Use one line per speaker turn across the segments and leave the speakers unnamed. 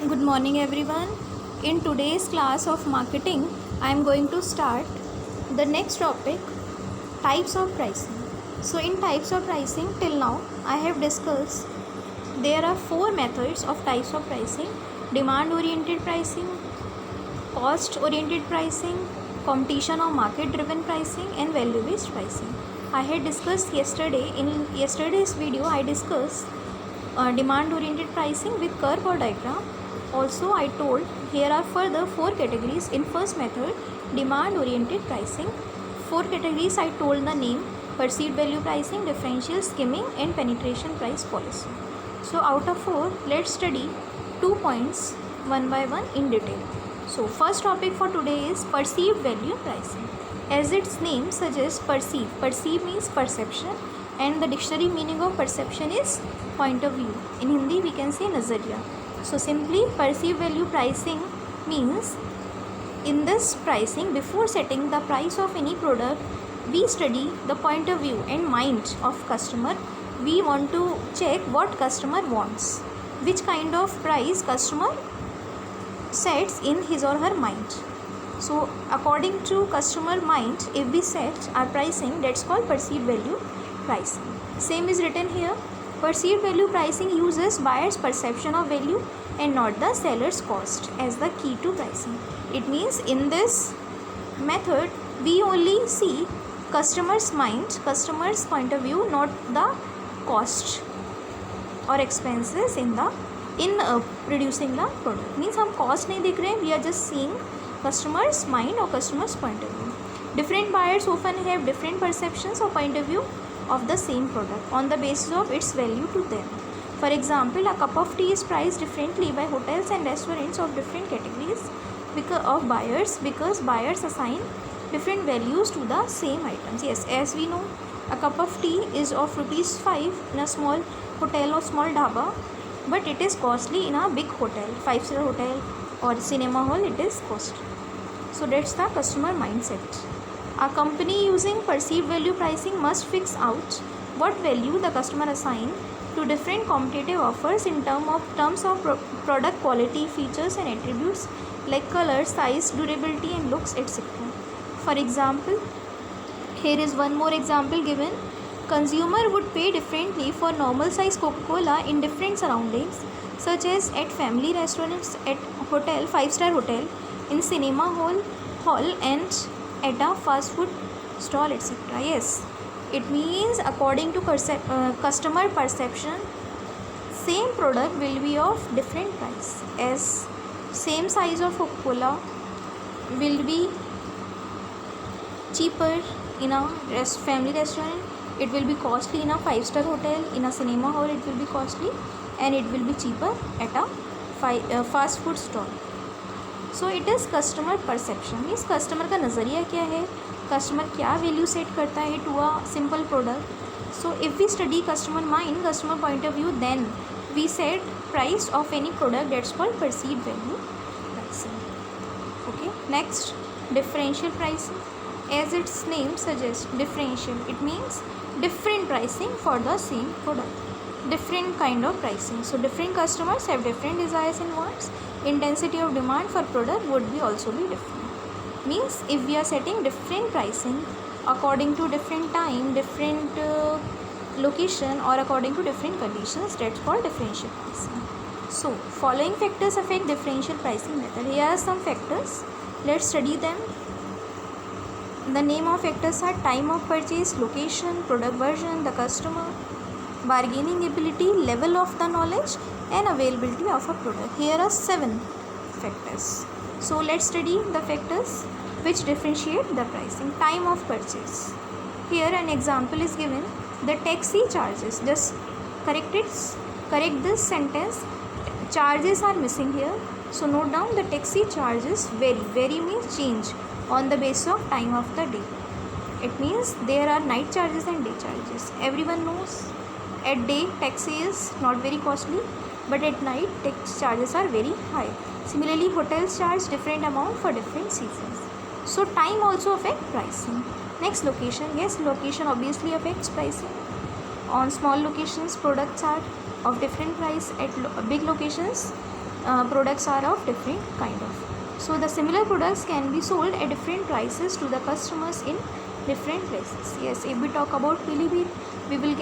Good morning everyone. In today's class of marketing, I am going to start the next topic, types of pricing. So in types of pricing till now I have discussed there are four methods of types of pricing: demand oriented pricing, cost oriented pricing, competition or market driven pricing, and value based pricing. I had discussed yesterday's video I discussed demand oriented pricing with curve or diagram. Also I told here are further four categories in first method, demand oriented pricing. Four categories I told the name: perceived value pricing, differential, skimming, and penetration price policy. So out of four, let's study 2 points one by one in detail. So first topic for today is perceived value pricing. As its name suggests, perceive means perception, and the dictionary meaning of perception is point of view. In Hindi we can say nazariya. So simply perceived value pricing means in this pricing, before setting the price of any product, we study the point of view and mind of customer. We want to check what customer wants, which kind of price customer sets in his or her mind. So according to customer mind, if we set our pricing, that's called perceived value pricing. Same is written here. Perceived value pricing uses buyer's perception of value and not the seller's cost as the key to pricing. It means in this method we only see customer's mind, customer's point of view, not the cost or expenses in producing the product. Means हम cost नहीं देख रहे हैं, we are just seeing customer's mind or customer's point of view. Different buyers often have different perceptions or point of view of the same product on the basis of its value to them. For example, a cup of tea is priced differently by hotels and restaurants of different categories of buyers, because buyers assign different values to the same items. Yes, as we know, a cup of tea is of ₹5 in a small hotel or small dhaba, but it is costly in a big hotel, 5-star hotel or cinema hall. It is costly. So that's the customer mindset. A company using perceived value pricing must fix out what value the customer assign to different competitive offers in terms of product quality, features and attributes like color, size, durability and looks, etc. For example, here is one more example given. Consumer would pay differently for normal size Coca-Cola in different surroundings, such as at family restaurants, at hotel, 5-star hotel, in cinema hall and at a fast food stall, etc. Yes, it means according to customer perception, same product will be of different price. As same size of Coca-Cola will be cheaper in a family restaurant, it will be costly in a 5-star hotel, in a cinema hall it will be costly, and it will be cheaper at a fast food stall. So it is customer perception. Means customer का नज़रिया क्या है, customer क्या value set करता है to a simple product. So if we study customer mind, customer point of view, then we set price of any product. That's called perceived value pricing. Okay, next, differential pricing. As its name suggest, differential, it means different pricing for the same product, different kind of pricing. So different customers have different desires and wants. Intensity of demand for product would be also be different. Means if we are setting different pricing according to different time, different location or according to different conditions, that's called differential pricing. So following factors affect differential pricing method. Here are some factors, let's study them. The name of factors are time of purchase, location, product version, the customer, bargaining ability, level of the knowledge and availability of a product. Here are 7 factors. So let's study the factors which differentiate the pricing. Time of purchase. Here an example is given. The taxi charges. Just correct this sentence. Charges are missing here. So note down, the taxi charges vary. Vary means change on the basis of time of the day. It means there are night charges and day charges. Everyone knows at day taxi is not very costly, but at night taxi charges are very high. Similarly, hotels charge different amount for different seasons. So time also affects pricing. Next, location. Yes, location obviously affects pricing. On small locations, products are of different price. At big locations, products are of different kind of. So the similar products can be sold at different prices to the customers in different places. Yes, if we talk about Pilibhit, we will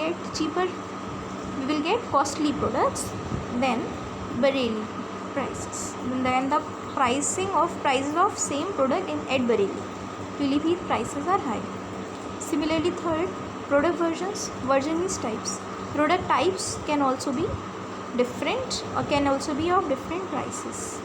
get costly products than Bareilly prices. Then the prices of same product at Bareilly, Pilibhit prices are high. Similarly, third, product versions. Version means types. Product types can also be different or can also be of different prices.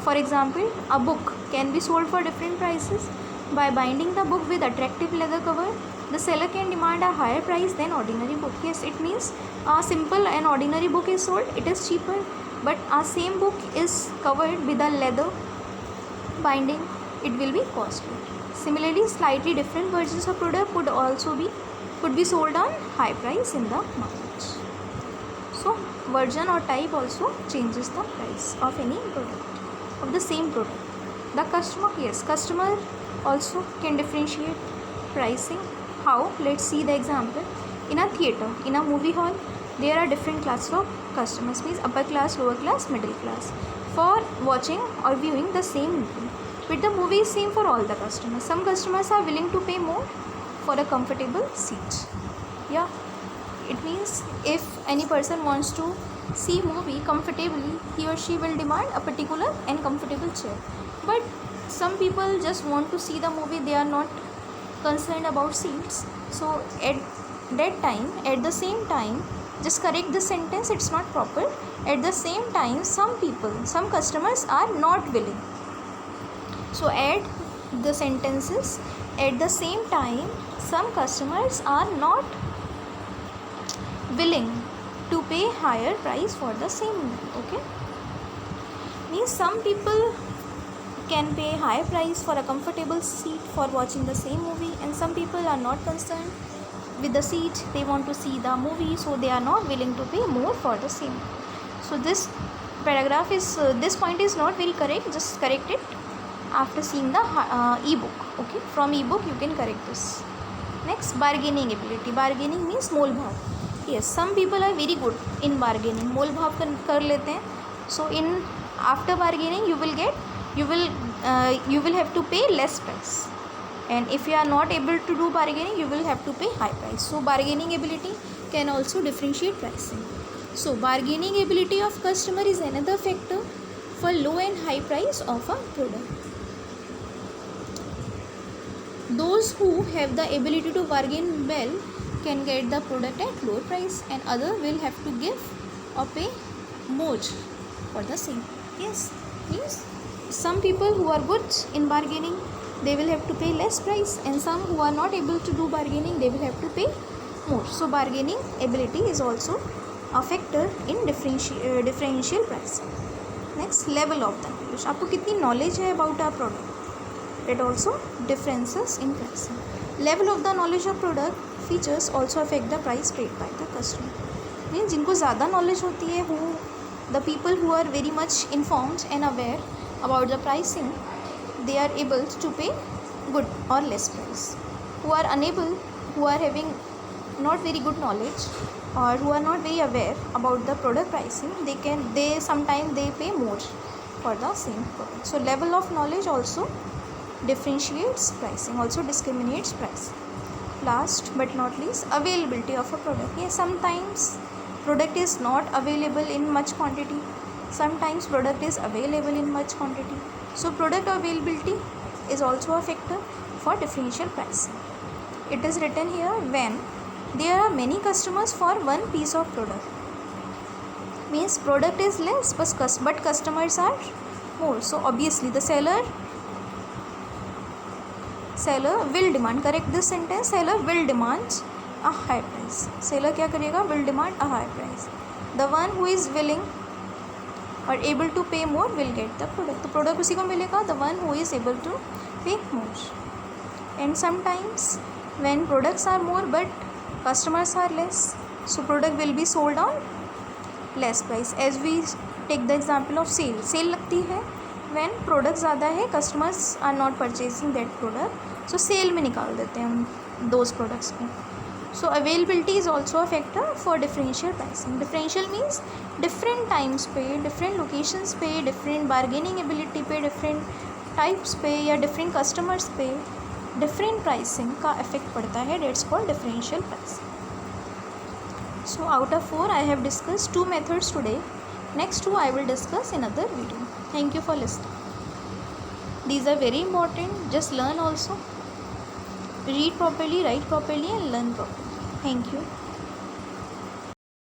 For example, a book can be sold for different prices. By binding the book with attractive leather cover, the seller can demand a higher price than ordinary book. Yes, it means a simple and ordinary book is sold, it is cheaper, but a same book is covered with a leather binding, it will be costly. Similarly, slightly different versions of product could be sold on high price in the market. So version or type also changes the price of any product, of the same product. The customer also can differentiate pricing. How? Let's see the example. In a theater, in a movie hall, there are different classes of customers, means upper class, lower class, middle class, for watching or viewing the same movie. But the movie is same for all the customers. Some customers are willing to pay more for a comfortable seat. Yeah, it means if any person wants to see movie comfortably, he or she will demand a particular and comfortable chair. But some people just want to see the movie, they are not concerned about seats. So at the same time, just correct this sentence, it's not proper. At the same time, some customers are not willing. So add the sentences. At the same time, some customers are not willing to pay higher price for the same movie. Okay, means some people can pay high price for a comfortable seat for watching the same movie, and some people are not concerned with the seat, they want to see the movie, so they are not willing to pay more for the same. So this paragraph is this point is not very correct, just correct it after seeing the ebook. Okay, from ebook you can correct this. Next, bargaining ability. Bargaining means मोल भाव. Yes, some people are very good in bargaining, मोल भाव कर लेते हैं. So in after bargaining you will have to pay less price, and if you are not able to do bargaining, you will have to pay high price. So bargaining ability can also differentiate pricing. So bargaining ability of customer is another factor for low and high price of a product. Those who have the ability to bargain well can get the product at lower price, and other will have to give or pay more for the same. Yes, means some people who are good in bargaining, they will have to pay less price, and some who are not able to do bargaining, they will have to pay more. So bargaining ability is also a factor in differential pricing. Next, level of the knowledge. आपको कितनी knowledge है about our product, that also differences in pricing. Level of the knowledge of product features also affect the price paid by the customer. Means जिनको ज़्यादा knowledge होती है, the people who are very much informed and aware about the pricing, they are able to pay good or less price. Who are unable, who are having not very good knowledge or who are not very aware about the product pricing, sometimes they pay more for the same product. So level of knowledge also differentiates pricing, also discriminates pricing. Last but not least, availability of a product. Yes, sometimes product is not available in much quantity, sometimes product is available in much quantity. So product availability is also a factor for differential pricing. It is written here, when there are many customers for one piece of product, means product is less but customers are more. So obviously the seller will demand, correct this sentence, seller will demand a high price. Seller क्या करेगा, will demand a high price. The one who is willing or able to pay more will get the product. तो product उसी को मिलेगा, the one who is able to pay more. And sometimes when products are more but customers are less, so product will be sold on less price. As we take the example of sale लगती है when product ज़्यादा है, customers are not purchasing that product, so sale में निकाल देते हैं हम those products को. So availability is also a factor for differential pricing. Differential means different times पे, different locations पे, different bargaining ability पे, different types पे या different customers पे different pricing का effect पड़ता है. That's called differential pricing. So out of 4 I have discussed 2 methods today. Next 2 I will discuss in another video. Thank you for listening. These are very important. Just learn also. Read properly, write properly and learn properly. Thank you.